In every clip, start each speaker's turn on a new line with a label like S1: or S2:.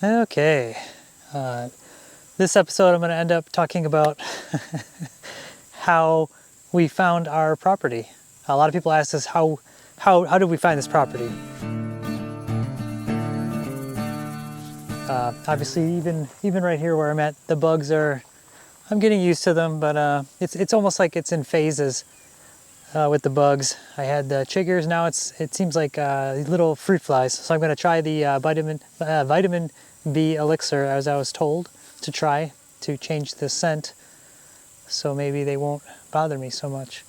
S1: Okay, this episode I'm going to end up talking about how we found our property. A lot of people ask us how did we find this property? Obviously, even right here where I'm at, the bugs are. I'm getting used to them, but it's almost like it's in phases with the bugs. I had the chiggers. Now it seems like little fruit flies. So I'm going to try the vitamin B elixir, as I was told to try to change the scent, so maybe they won't bother me so much.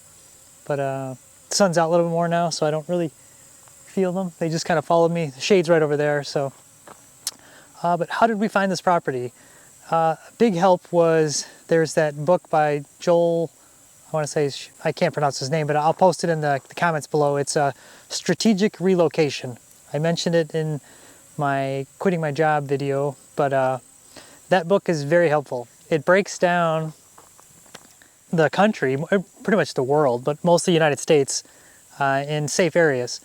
S1: But the sun's out a little bit more now, so I don't really feel them. They just kind of followed me. The shade's right over there. So, but how did we find this property? Big help was there's that book by Joel. I want to say, I can't pronounce his name, but I'll post it in the comments below. It's a strategic relocation. I mentioned it in my quitting my job video, but that book is very helpful. It breaks down the country, pretty much the world, but mostly the United States, in safe areas.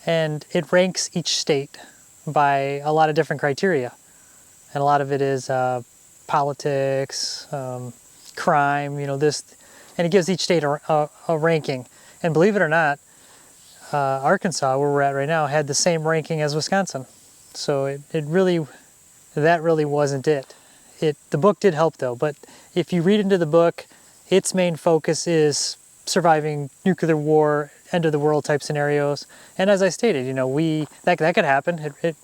S1: And it ranks each state by a lot of different criteria. And a lot of it is politics, crime, this, and it gives each state a ranking. And believe it or not, Arkansas, where we're at right now, had the same ranking as Wisconsin. So that really wasn't it. The book did help though, but if you read into the book, its main focus is surviving nuclear war, end of the world type scenarios. And as I stated, that could happen. It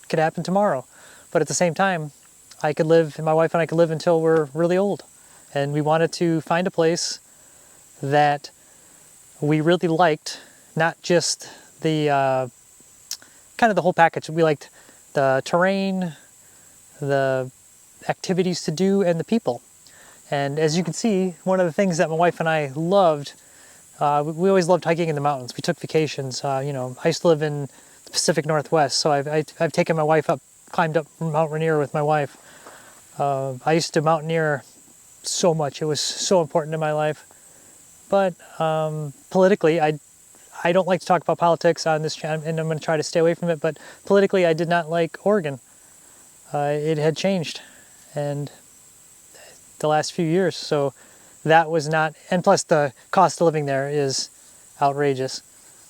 S1: could happen tomorrow. But at the same time, my wife and I could live until we're really old. And we wanted to find a place that we really liked, not just the kind of the whole package. We liked the terrain, the activities to do, and the people. And as you can see, one of the things that my wife and I loved, we always loved hiking in the mountains. We took vacations. I used to live in the Pacific Northwest, so I've taken my wife climbed up Mount Rainier with my wife. I used to mountaineer so much. It was so important in my life. But politically, I don't like to talk about politics on this channel, and I'm going to try to stay away from it, but politically I did not like Oregon. It had changed, and the last few years, so that was not, and plus the cost of living there is outrageous,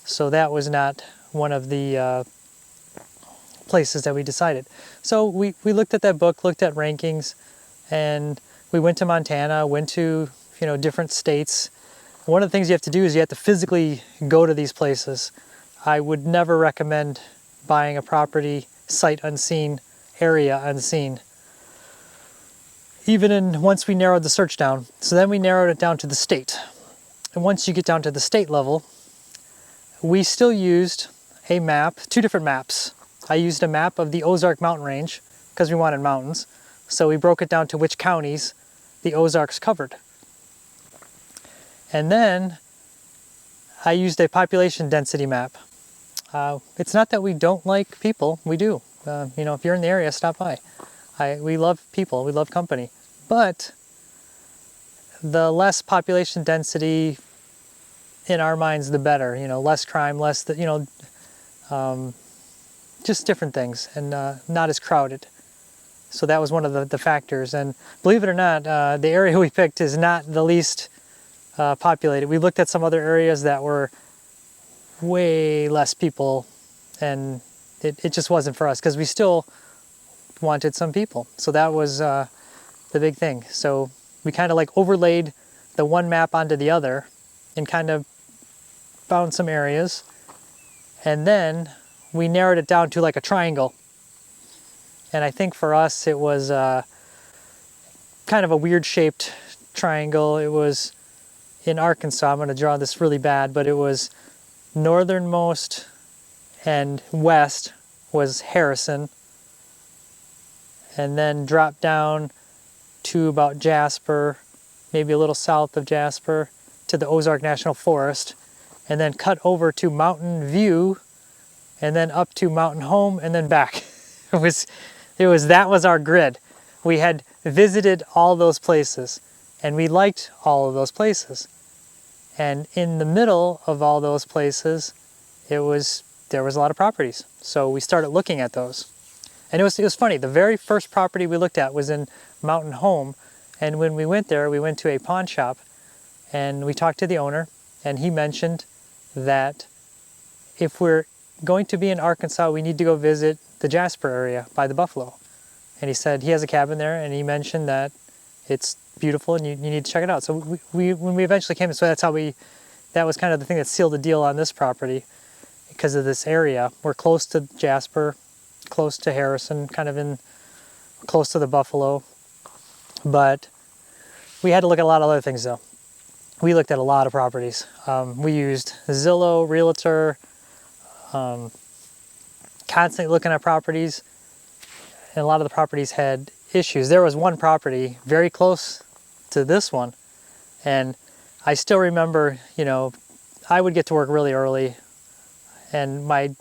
S1: so that was not one of the places that we decided. So we looked at that book, looked at rankings, and we went to Montana, went to different states. One of the things you have to do is you have to physically go to these places. I would never recommend buying a property sight unseen, area unseen. Once we narrowed the search down, so then we narrowed it down to the state. And once you get down to the state level, we still used a map, two different maps. I used a map of the Ozark mountain range because we wanted mountains. So we broke it down to which counties the Ozarks covered. And then I used a population density map. It's not that we don't like people, we do. If you're in the area, stop by. We love people, we love company. But the less population density in our minds, the better. Less crime, less, just different things, and not as crowded. So that was one of the factors. And believe it or not, the area we picked is not the least populated. We looked at some other areas that were way less people, and it just wasn't for us because we still wanted some people. So that was the big thing. So we kind of like overlaid the one map onto the other and kind of found some areas, and then we narrowed it down to like a triangle. And I think for us it was kind of a weird shaped triangle. It was in Arkansas. I'm going to draw this really bad, but it was northernmost and west was Harrison, and then dropped down to about Jasper, maybe a little south of Jasper, to the Ozark National Forest, and then cut over to Mountain View, and then up to Mountain Home, and then back. That was our grid. We had visited all those places, and we liked all of those places. And in the middle of all those places, there was a lot of properties. So we started looking at those. And it was funny, the very first property we looked at was in Mountain Home, and when we went there, we went to a pawn shop, and we talked to the owner, and he mentioned that if we're going to be in Arkansas, we need to go visit the Jasper area by the Buffalo. And he said he has a cabin there, and he mentioned that it's beautiful and you need to check it out. So when we eventually came, so that was kind of the thing that sealed the deal on this property because of this area. We're close to Jasper, close to Harrison, kind of close to the Buffalo. But we had to look at a lot of other things though. We looked at a lot of properties. We used Zillow, Realtor, constantly looking at properties, and a lot of the properties had issues. There was one property very close to this one, and I still remember, you know, I would get to work really early, and I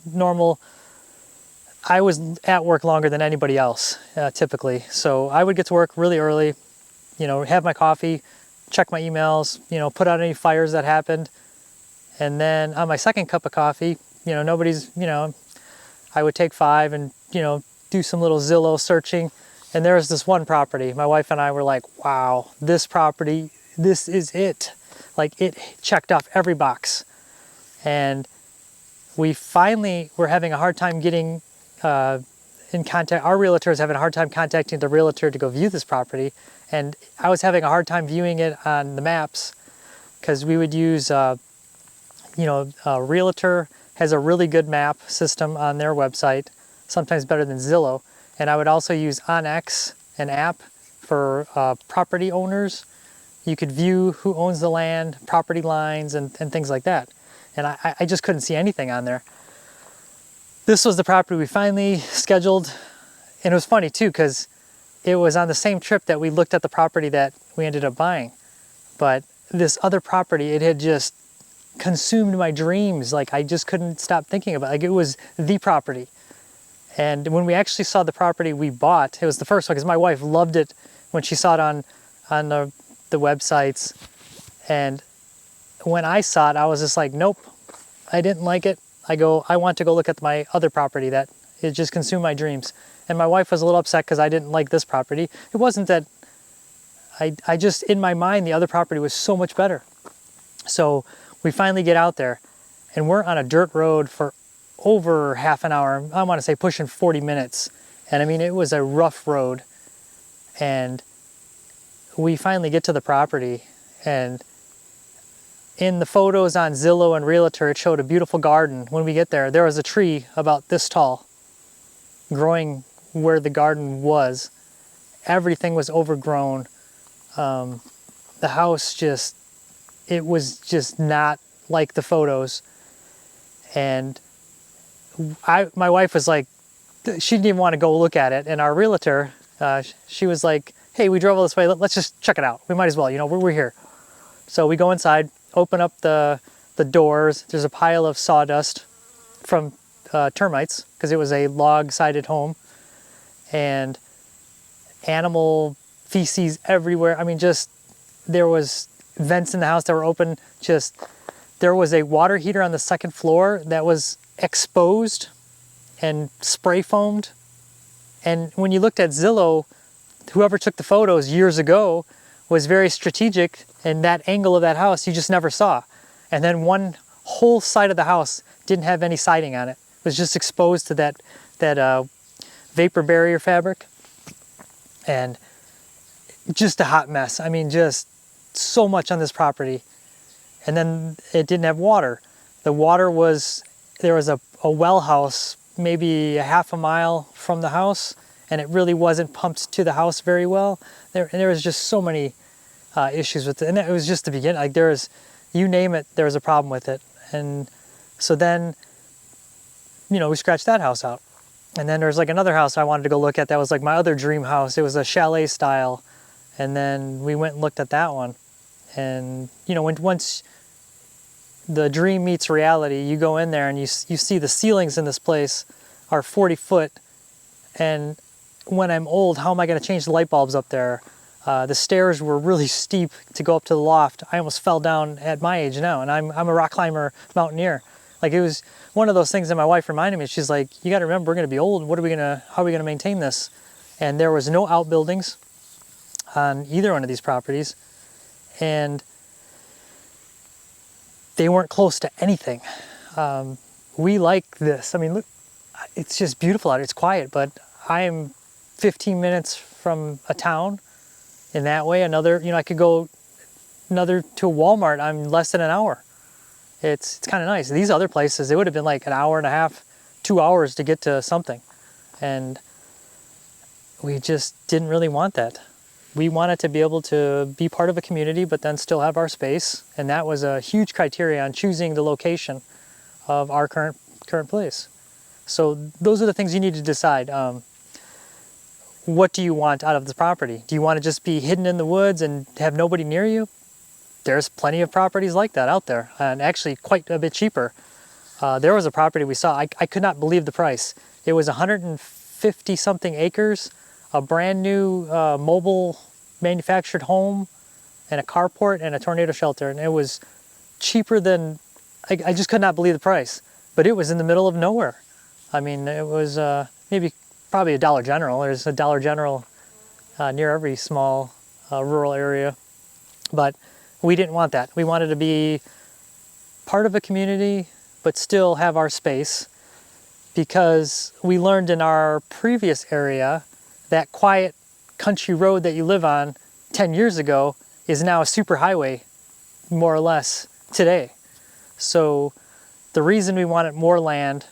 S1: was at work longer than anybody else, typically. So I would get to work really early, you know, have my coffee, check my emails, you know, put out any fires that happened. And then on my second cup of coffee, you know, I would take 5 and, you know, do some little Zillow searching. And there was this one property. My wife and I were like, wow, this property, this is it. Like, it checked off every box. And we finally were having a hard time getting in contact. Our realtor is having a hard time contacting the realtor to go view this property. And I was having a hard time viewing it on the maps because we would use, Realtor has a really good map system on their website, sometimes better than Zillow. And I would also use OnX, an app for property owners. You could view who owns the land, property lines, and things like that. And I just couldn't see anything on there. This was the property we finally scheduled. And it was funny too, because it was on the same trip that we looked at the property that we ended up buying. But this other property, it had just consumed my dreams. Like, I just couldn't stop thinking about it. Like, it was the property. And when we actually saw the property we bought, it was the first one, because my wife loved it when she saw it on the websites. And when I saw it, I was just like, nope, I didn't like it. I want to go look at my other property that it just consumed my dreams. And my wife was a little upset because I didn't like this property. It wasn't that I just, in my mind, the other property was so much better. So we finally get out there, and we're on a dirt road for over half an hour. I want to say pushing 40 minutes. And I mean, it was a rough road. And we finally get to the property, and in the photos on Zillow and Realtor, it showed a beautiful garden. When we get there, there was a tree about this tall growing where the garden was. Everything was overgrown. The house it was just not like the photos. And my wife was like, she didn't even want to go look at it. And our realtor, she was like, hey, we drove all this way, let's just check it out. We might as well, you know, we're here. So we go inside, open up the doors. There's a pile of sawdust from termites, because it was a log-sided home, and animal feces everywhere. I mean, there was vents in the house that were open. There was a water heater on the second floor that was exposed and spray foamed. And when you looked at Zillow, whoever took the photos years ago was very strategic, and that angle of that house you just never saw. And then one whole side of the house didn't have any siding on it. It was just exposed to that vapor barrier fabric. And just a hot mess. I mean, just so much on this property. And then it didn't have water. The water there was a well house maybe a half a mile from the house, and it really wasn't pumped to the house very well. There was just so many issues with it. And it was just the beginning. Like, you name it, there was a problem with it. And so then, we scratched that house out. And then there's like another house I wanted to go look at that was like my other dream house. It was a chalet style. And then we went and looked at that one. And, once the dream meets reality, you go in there and you see the ceilings in this place are 40 foot. And when I'm old, how am I going to change the light bulbs up there? The stairs were really steep to go up to the loft. I almost fell down at my age now, and I'm a rock climber, mountaineer. Like it was one of those things that my wife reminded me. She's like, you got to remember, we're going to be old. How are we going to maintain this? And there was no outbuildings on either one of these properties. And they weren't close to anything. We like this. I mean, look, it's just beautiful out here. It's quiet, but I'm 15 minutes from a town in that way. I could go to a Walmart. I'm less than an hour. It's kind of nice. These other places, it would have been like an hour and a half, 2 hours to get to something. And we just didn't really want that. We wanted to be able to be part of a community, but then still have our space. And that was a huge criteria on choosing the location of our current place. So those are the things you need to decide. What do you want out of the property? Do you want to just be hidden in the woods and have nobody near you? There's plenty of properties like that out there, and actually quite a bit cheaper. There was a property we saw, I could not believe the price. It was 150 something acres, a brand new mobile manufactured home, and a carport and a tornado shelter, and it was cheaper than, I just could not believe the price. But it was in the middle of nowhere. I mean, it was probably a Dollar General. There's a Dollar General near every small rural area. But we didn't want that. We wanted to be part of a community, but still have our space, because we learned in our previous area that quiet country road that you live on 10 years ago is now a super highway, more or less, today. So the reason we wanted more land,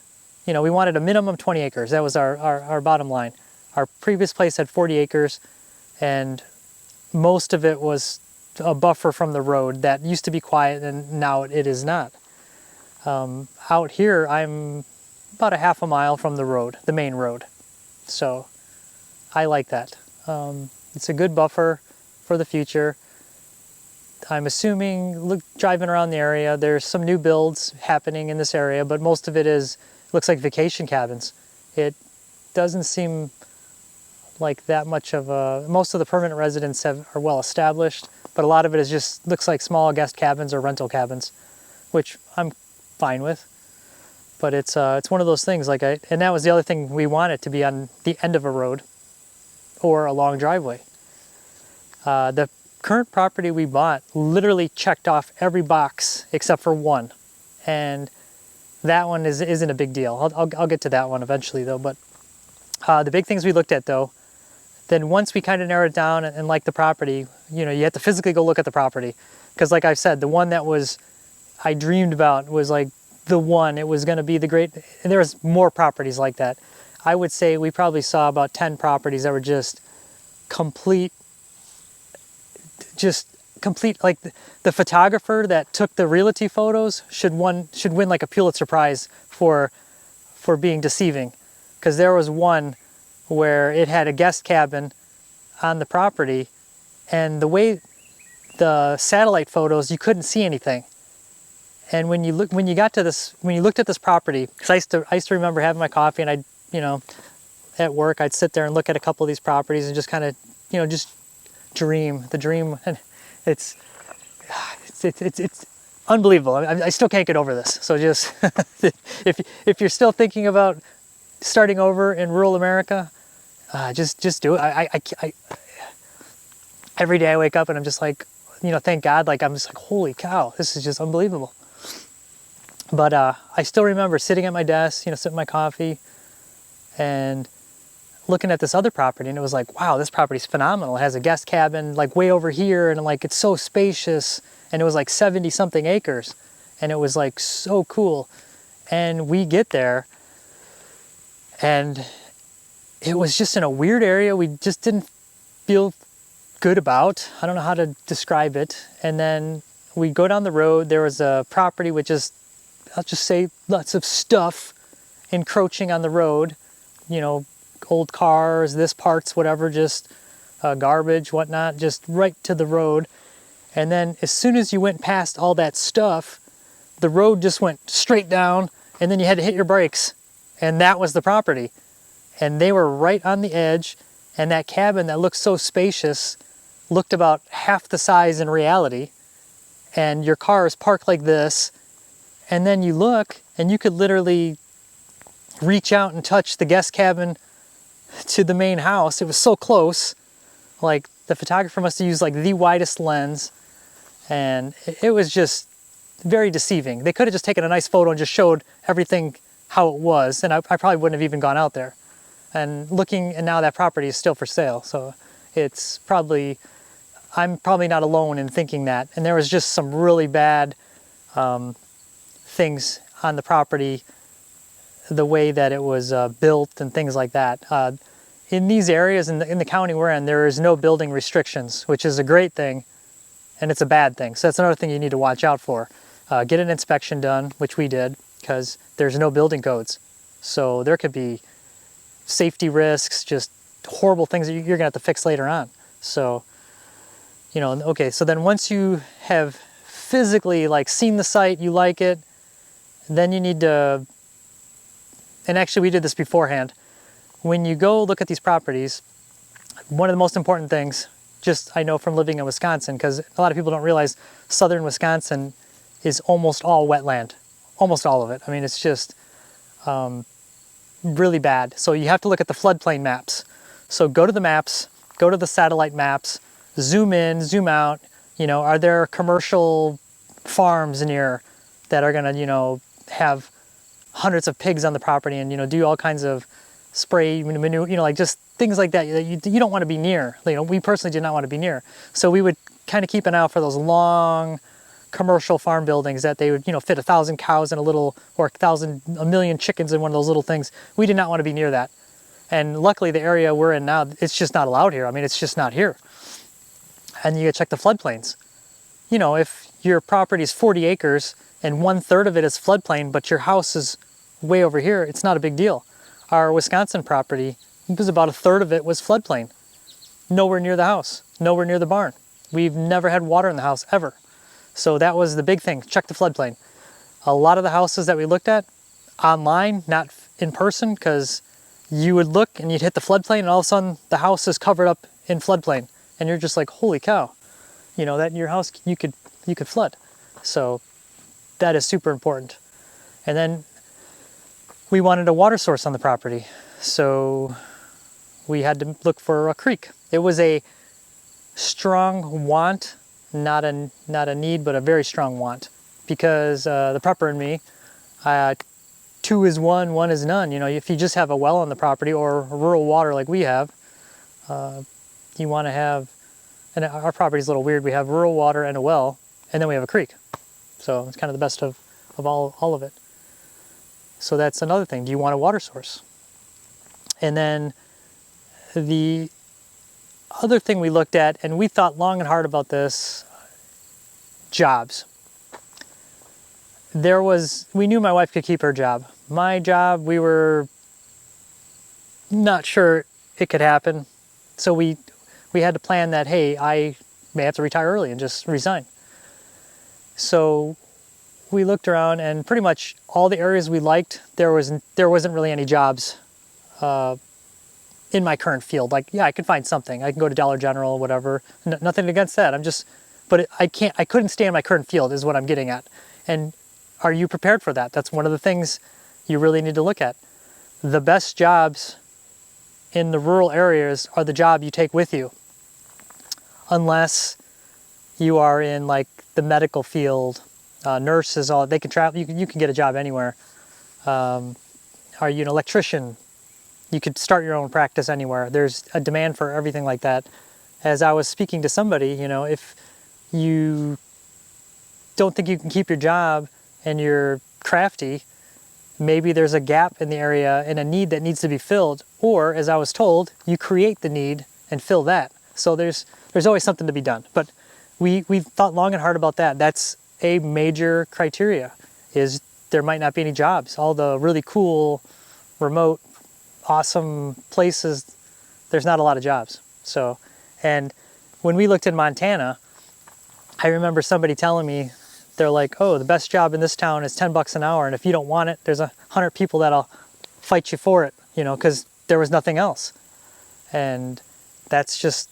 S1: we wanted a minimum 20 acres. That was our bottom line. Our previous place had 40 acres, and most of it was a buffer from the road that used to be quiet, and now it is not. Out here, I'm about a half a mile from the road, the main road. So I like that. It's a good buffer for the future. I'm assuming, driving around the area, there's some new builds happening in this area, but most of it looks like vacation cabins. It doesn't seem like that much of most of the permanent residents are well established, but a lot of it looks like small guest cabins or rental cabins, which I'm fine with. But it's one of those things, and that was the other thing, we want it to be on the end of a road or a long driveway. The current property we bought literally checked off every box except for one, and that one isn't a big deal. I'll get to that one eventually though. But the big things we looked at though, then once we kind of narrowed it down and liked the property, you have to physically go look at the property, because like I said, the one that I dreamed about was like the one. It was going to be the great, and there was more properties like that. I would say we probably saw about 10 properties that were just complete, like the photographer that took the realty photos should win like a Pulitzer Prize for being deceiving, because there was one where it had a guest cabin on the property, and the way the satellite photos, you couldn't see anything. And when you looked at this property, because I used to remember having my coffee, and at work I'd sit there and look at a couple of these properties and just kind of just dream the dream, and it's unbelievable. I still can't get over this. So just if you're still thinking about starting over in rural America, just do it. I every day I wake up and I'm just like, thank God. Like I'm just like, holy cow, this is just unbelievable. But I still remember sitting at my desk, sipping my coffee, and looking at this other property, and it was like, wow, this property's phenomenal. It has a guest cabin like way over here, and like it's so spacious, and it was like 70 something acres, and it was like so cool. And we get there, and it was just in a weird area we just didn't feel good about. I don't know how to describe it. And then we go down the road, there was a property with I'll just say lots of stuff encroaching on the road, old cars, parts, whatever, just garbage, whatnot, just right to the road. And then as soon as you went past all that stuff, the road just went straight down, and then you had to hit your brakes, and that was the property. And they were right on the edge, and that cabin that looked so spacious looked about half the size in reality, and your car is parked like this, and then you look, and you could literally reach out and touch the guest cabin to the main house. It was so close. Like, the photographer must have used like the widest lens, and it was just very deceiving. They could have just taken a nice photo and just showed everything how it was, and I probably wouldn't have even gone out there. And now that property is still for sale, so it's probably, I'm probably not alone in thinking that. And there was just some really bad things on the property, the way that it was built and things like that. In these areas, in the county we're in, there is no building restrictions, which is a great thing, and it's a bad thing. So that's another thing you need to watch out for. Get an inspection done, which we did, because there's no building codes. So there could be safety risks, just horrible things that you're gonna have to fix later on. So, you know, okay, so then once you have physically like seen the site, you like it, then you need to, and actually we did this beforehand, when you go look at these properties, one of the most important things, just I know from living in Wisconsin, because a lot of people don't realize southern Wisconsin is almost all wetland, almost all of it. I mean, it's just really bad. So you have to look at the floodplain maps. So go to the maps, go to the satellite maps, zoom in, zoom out. You know, are there commercial farms near that are gonna, you know, have hundreds of pigs on the property and, you know, do all kinds of spray manure, you know, like just things like that you don't want to be near. You know, we personally did not want to be near. So we would kind of keep an eye out for those long commercial farm buildings that they would, you know, fit 1,000 cows in a little, or a million chickens in one of those little things. We did not want to be near that. And luckily the area we're in now, it's just not allowed here. I mean, it's just not here. And you gotta check the floodplains. You know, if your property is 40 acres and 1/3 of it is floodplain, but your house is way over here, it's not a big deal. Our Wisconsin property, it was about 1/3 of it was floodplain. Nowhere near the house, nowhere near the barn. We've never had water in the house ever. So that was the big thing, check the floodplain. A lot of the houses that we looked at online, not in person, because you would look and you'd hit the floodplain and all of a sudden the house is covered up in floodplain. And you're just like, holy cow, you know, that in your house, you could flood. So that is super important. And then we wanted a water source on the property. So we had to look for a creek. It was a strong want, not a need, but a very strong want, because the prepper and me, 2 is 1, 1 is none. You know, if you just have a well on the property or rural water like we have, you want to have, and our property is a little weird. We have rural water and a well, and then we have a creek. So it's kind of the best of all of it. So that's another thing. Do you want a water source? And then the other thing we looked at, and we thought long and hard about this, jobs. We knew my wife could keep her job. My job, we were not sure it could happen. So we had to plan that, hey, I may have to retire early and just resign. So we looked around, and pretty much all the areas we liked, there wasn't really any jobs in my current field. Like, yeah, I could find something. I can go to Dollar General, whatever. Nothing against that. I couldn't stay in my current field is what I'm getting at. And are you prepared for that? That's one of the things you really need to look at. The best jobs in the rural areas are the job you take with you. Unless you are in like the medical field, nurses, they can travel, you can get a job anywhere. Are you an electrician? You could start your own practice anywhere. There's a demand for everything like that. As I was speaking to somebody, you know, if you don't think you can keep your job and you're crafty, maybe there's a gap in the area and a need that needs to be filled. Or, as I was told, you create the need and fill that. So there's always something to be done. But we thought long and hard about that. That's a major criteria, is there might not be any jobs. All the really cool, remote, awesome places, there's not a lot of jobs. So, and when we looked in Montana, I remember somebody telling me, they're like, oh, the best job in this town is $10 an hour, and if you don't want it, there's 100 people that'll fight you for it, you know, because there was nothing else. And that's just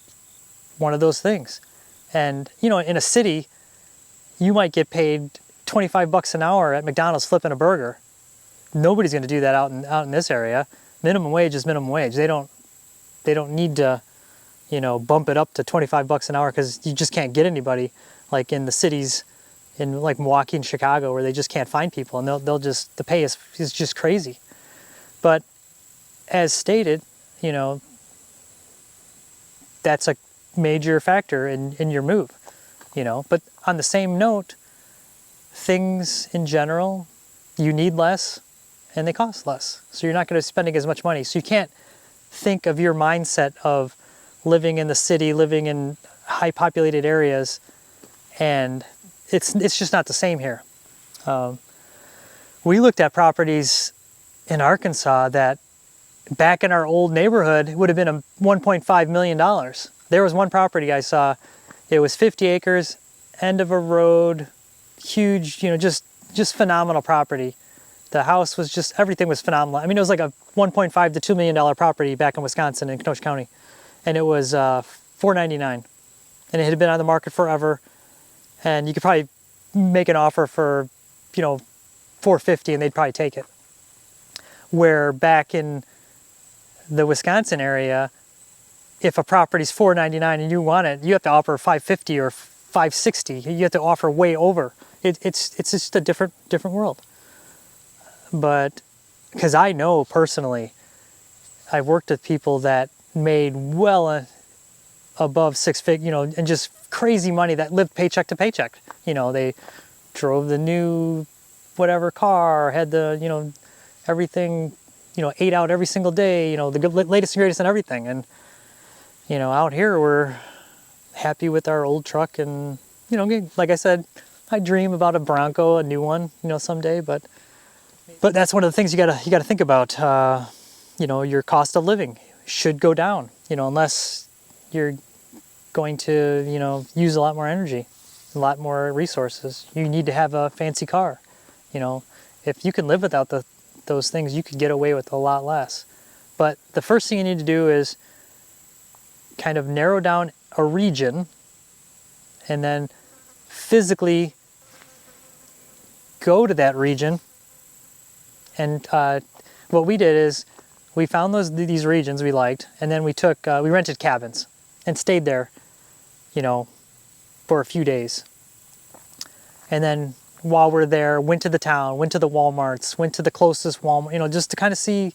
S1: one of those things. And, you know, in a city, you might get paid $25 an hour at McDonald's flipping a burger, nobody's going to do that out in this area. Minimum wage is minimum wage. They don't need to, you know, bump it up to 25 bucks an hour, because you just can't get anybody, like in the cities in like Milwaukee and Chicago, where they just can't find people, and they'll just, the pay is just crazy. But as stated, you know, that's a major factor in your move, you know. But on the same note, things in general, you need less and they cost less. So you're not going to be spending as much money. So you can't think of your mindset of living in the city, living in high populated areas, and it's just not the same here. We looked at properties in Arkansas that back in our old neighborhood would have been a $1.5 million. There was one property I saw, it was 50 acres, end of a road, huge, you know, just phenomenal property. The house was just, everything was phenomenal. I mean, it was like a $1.5 to $2 million property back in Wisconsin in Kenosha County. And it was $499. And it had been on the market forever. And you could probably make an offer for, you know, $450 and they'd probably take it. Where back in the Wisconsin area, if a property's $499 and you want it, you have to offer $550 or $560. You have to offer way over. It's just a different world. But because I know personally, I've worked with people that made well above six figures, you know, and just crazy money, that lived paycheck to paycheck. You know, they drove the new whatever car, had the, you know, everything, you know, ate out every single day, you know, the latest and greatest and everything. And, you know, out here we're happy with our old truck, and, you know, like I said, I dream about a Bronco, a new one, you know, someday. But that's one of the things you gotta think about. You know, your cost of living should go down, you know, unless you're going to, you know, use a lot more energy, a lot more resources. You need to have a fancy car. You know, if you can live without those things, you could get away with a lot less. But the first thing you need to do is kind of narrow down a region, and then physically go to that region. And what we did is we found these regions we liked, and then we rented cabins and stayed there, you know, for a few days. And then while we're there, went to the town, went to the Walmarts, went to the closest Walmart, you know, just to kind of see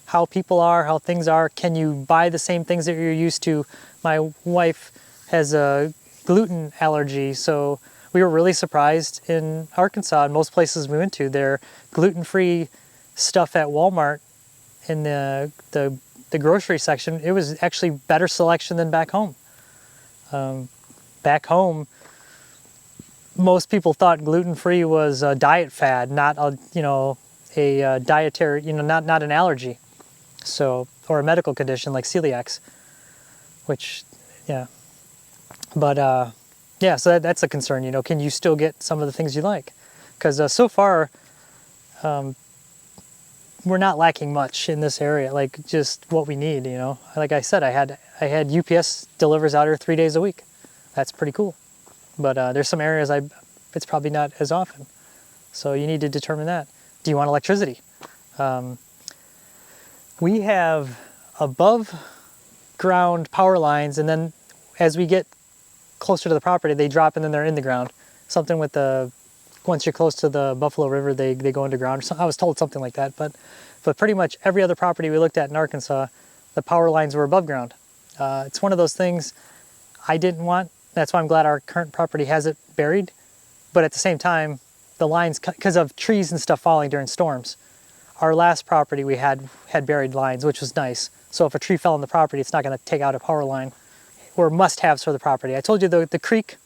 S1: how people are, how things are. Can you buy the same things that you're used to? My wife has a gluten allergy, so we were really surprised in Arkansas and most places we went to. They're gluten-free stuff at Walmart in the grocery section. It was actually better selection than back home. Back home, most people thought gluten-free was a diet fad, not a, you know, a dietary, you know, not an allergy. So, or a medical condition like celiacs, which, yeah. But yeah, so that's a concern, you know, can you still get some of the things you like? Because so far, we're not lacking much in this area, like just what we need, you know. Like I said, I had UPS delivers out here 3 days a week. That's pretty cool. But there's some areas it's probably not as often. So you need to determine that. Do you want electricity? We have above ground power lines, and then as we get closer to the property, they drop and then they're in the ground. Something with once you're close to the Buffalo River, they go underground. I was told something like that, but pretty much every other property we looked at in Arkansas, the power lines were above ground. It's one of those things I didn't want. That's why I'm glad our current property has it buried. But at the same time, the lines, because of trees and stuff falling during storms, our last property we had buried lines, which was nice. So if a tree fell on the property, it's not going to take out a power line. Or must-haves for the property. I told you the creek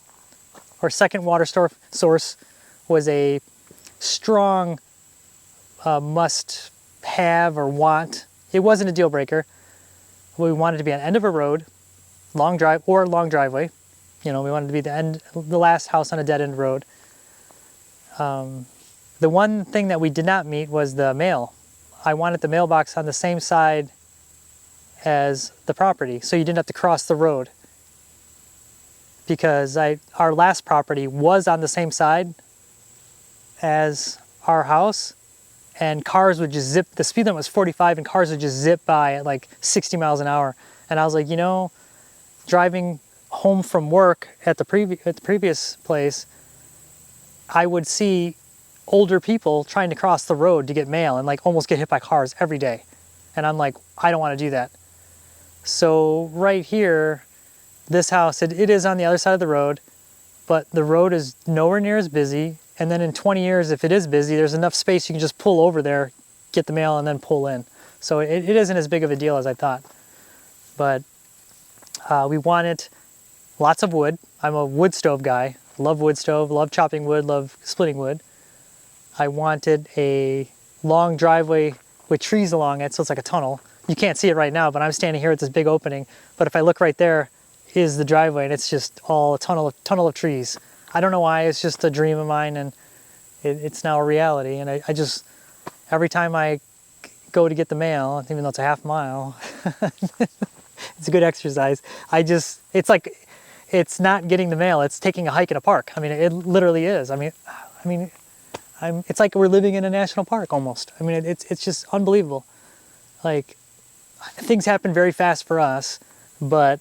S1: or second water source was a strong must-have or want. It wasn't a deal breaker. We wanted to be on the end of a road, long driveway. You know, we wanted to be the last house on a dead-end road. The one thing that we did not meet was the mail. I wanted the mailbox on the same side as the property, so you didn't have to cross the road. Because our last property was on the same side as our house, and cars would just zip. The speed limit was 45 and cars would just zip by at like 60 miles an hour. And I was like, you know, driving home from work at the previous place, I would see older people trying to cross the road to get mail and like almost get hit by cars every day. And I'm like, I don't want to do that. So right here, this house, it is on the other side of the road, but the road is nowhere near as busy. And then in 20 years, if it is busy, there's enough space you can just pull over there, get the mail, and then pull in. So it isn't as big of a deal as I thought. But we wanted lots of wood. I'm a wood stove guy. Love wood stove, love chopping wood, love splitting wood. I wanted a long driveway with trees along it, so it's like a tunnel. You can't see it right now, but I'm standing here at this big opening. But if I look right there, is the driveway, and it's just all a tunnel of trees. I don't know why, it's just a dream of mine, and it's now a reality. And I just, every time I go to get the mail, even though it's a half mile, it's a good exercise. It's like, it's not getting the mail, it's taking a hike in a park. I mean, it literally is. I mean, it's like we're living in a national park almost. I mean, it's just unbelievable. Like, things happen very fast for us, but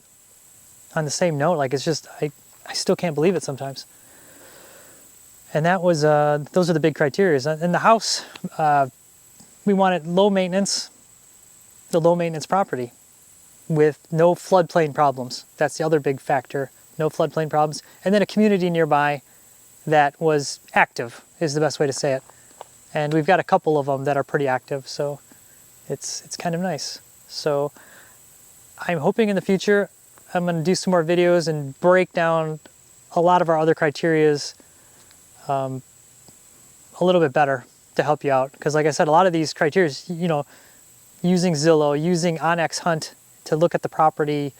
S1: on the same note, like, it's just, I still can't believe it sometimes. And that was, those are the big criteria. In the house, we wanted low maintenance property with no floodplain problems. That's the other big factor, no floodplain problems. And then a community nearby that was active is the best way to say it. And we've got a couple of them that are pretty active, so it's kind of nice. So I'm hoping in the future I'm going to do some more videos and break down a lot of our other criterias a little bit better to help you out. Because like I said, a lot of these criteria, you know, using Zillow, using Onyx Hunt to look at the property,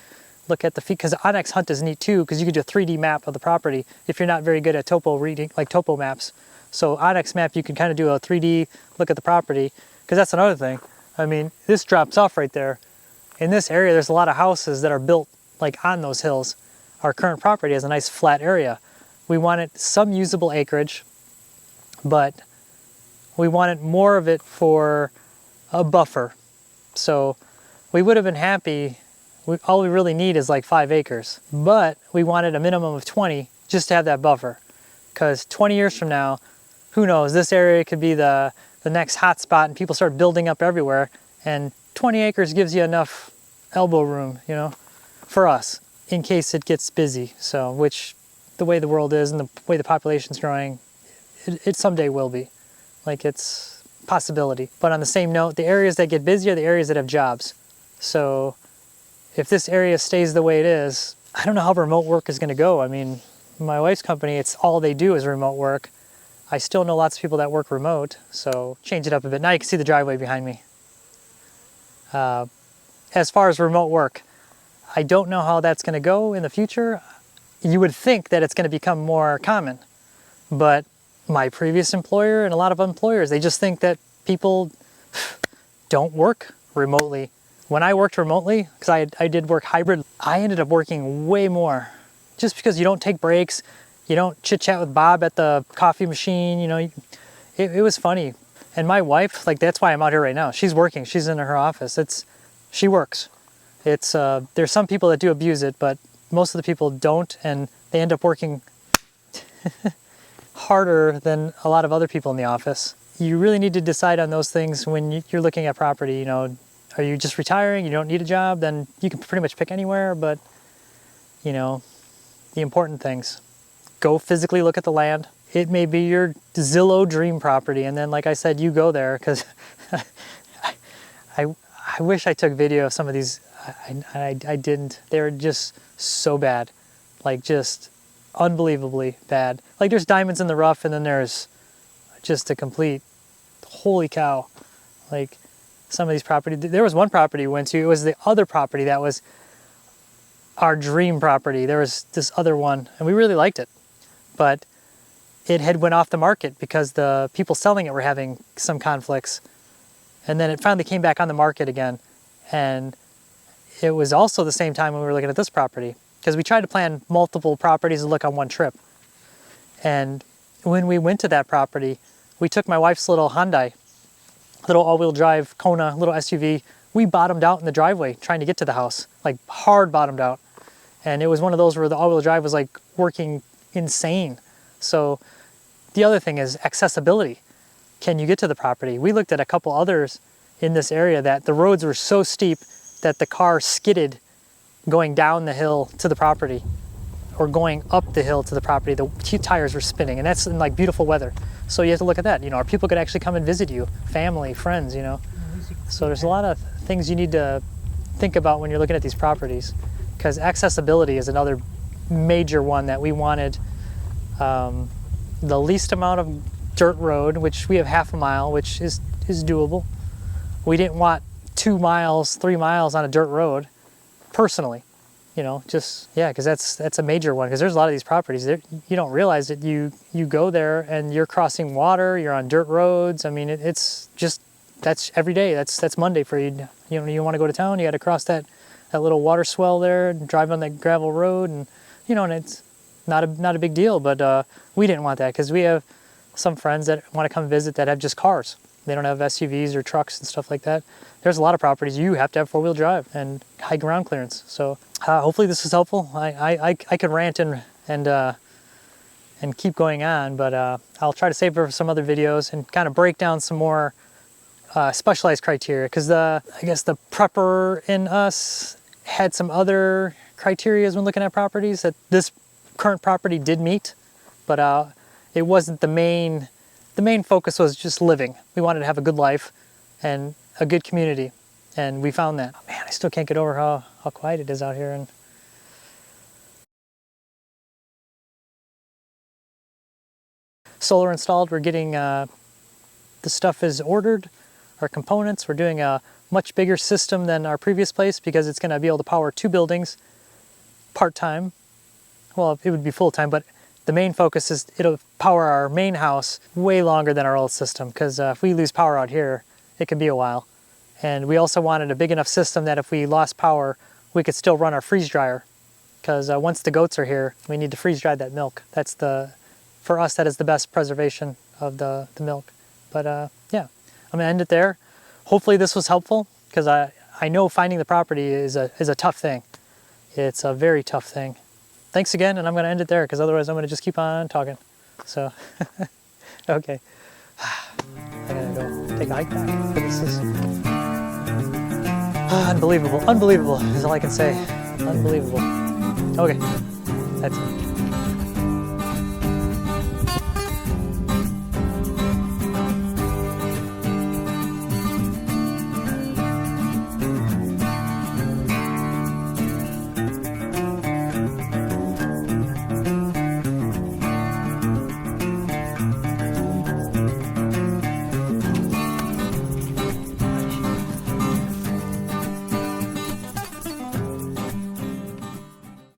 S1: look at the feet, because Onyx Hunt is neat too, because you can do a 3D map of the property if you're not very good at topo reading, like topo maps. So Onyx Map, you can kind of do a 3D look at the property, because that's another thing. I mean, this drops off right there. In this area, there's a lot of houses that are built like on those hills. Our current property has a nice flat area. We wanted some usable acreage, but we wanted more of it for a buffer. So we would have been happy, all we really need is like 5 acres, but we wanted a minimum of 20 just to have that buffer. Because 20 years from now, who knows, this area could be the next hot spot and people start building up everywhere, and 20 acres gives you enough elbow room, you know, for us in case it gets busy. So, which the way the world is and the way the population's growing, it someday will be. Like, it's a possibility. But on the same note, the areas that get busy are the areas that have jobs. So if this area stays the way it is, I don't know how remote work is going to go. I mean, my wife's company, it's all they do is remote work. I still know lots of people that work remote, so change it up a bit. Now you can see the driveway behind me. As far as remote work, I don't know how that's going to go in the future. You would think that it's going to become more common, but my previous employer and a lot of employers, they just think that people don't work remotely. When I worked remotely, because I did work hybrid, I ended up working way more just because you don't take breaks. You don't chit chat with Bob at the coffee machine, you know, it was funny. And my wife, like, that's why I'm out here right now. She's working, she's in her office. She works. There's some people that do abuse it, but most of the people don't, and they end up working harder than a lot of other people in the office. You really need to decide on those things when you're looking at property. You know, are you just retiring, you don't need a job, then you can pretty much pick anywhere, but, you know, the important things. Go physically look at the land. It may be your Zillow dream property, and then, like I said, you go there, because I wish I took video of some of these. I didn't. They were just so bad, like, just unbelievably bad. Like, there's diamonds in the rough, and then there's just a complete, holy cow. Like, some of these properties. There was one property we went to. It was the other property that was our dream property. There was this other one, and we really liked it, but it had went off the market because the people selling it were having some conflicts. And then it finally came back on the market again. And it was also the same time when we were looking at this property, because we tried to plan multiple properties to look on one trip. And when we went to that property, we took my wife's little Hyundai little all-wheel drive Kona, little SUV. We bottomed out in the driveway trying to get to the house, like hard bottomed out. And it was one of those where the all-wheel drive was like working insane. So the other thing is accessibility. Can you get to the property? We looked at a couple others in this area that the roads were so steep that the car skidded going down the hill to the property or going up the hill to the property. The tires were spinning, and that's in like beautiful weather. So you have to look at that. You know, people could actually come and visit you, family, friends, you know. So there's a lot of things you need to think about when you're looking at these properties, because accessibility is another major one that we wanted. The least amount of dirt road, which we have half a mile, which is doable. We didn't want 2 miles, 3 miles on a dirt road, personally. You know, just, yeah, because that's a major one, because there's a lot of these properties that you don't realize that you go there and you're crossing water, you're on dirt roads. I mean, it's just, that's every day. That's Monday for you. You know, you want to go to town, you got to cross that little water swell there and drive on that gravel road, and you know, and it's not a big deal. But we didn't want that, because we have some friends that want to come visit that have just cars. They don't have SUVs or trucks and stuff like that. There's a lot of properties you have to have 4-wheel drive and high ground clearance. So hopefully this is helpful. I could rant and keep going on, but I'll try to save for some other videos and kind of break down some more specialized criteria, because I guess the prepper in us had some other criteria when looking at properties that this current property did meet, but it wasn't the main. The main focus was just living. We wanted to have a good life and a good community, and we found that. Oh, man, I still can't get over how quiet it is out here. And solar installed. We're getting the stuff is ordered, our components. We're doing a much bigger system than our previous place, because it's going to be able to power 2 buildings part-time. Well, it would be full-time, but the main focus is it'll power our main house way longer than our old system, because if we lose power out here, it could be a while. And we also wanted a big enough system that if we lost power, we could still run our freeze dryer, because once the goats are here, we need to freeze dry that milk. That's for us, that is the best preservation of the milk. But yeah, I'm gonna end it there. Hopefully this was helpful, because I know finding the property is a tough thing. It's a very tough thing. Thanks again, and I'm going to end it there, because otherwise I'm going to just keep on talking. So, okay. I gotta go take a hike back. This is unbelievable. Unbelievable is all I can say. Unbelievable. Okay, that's it.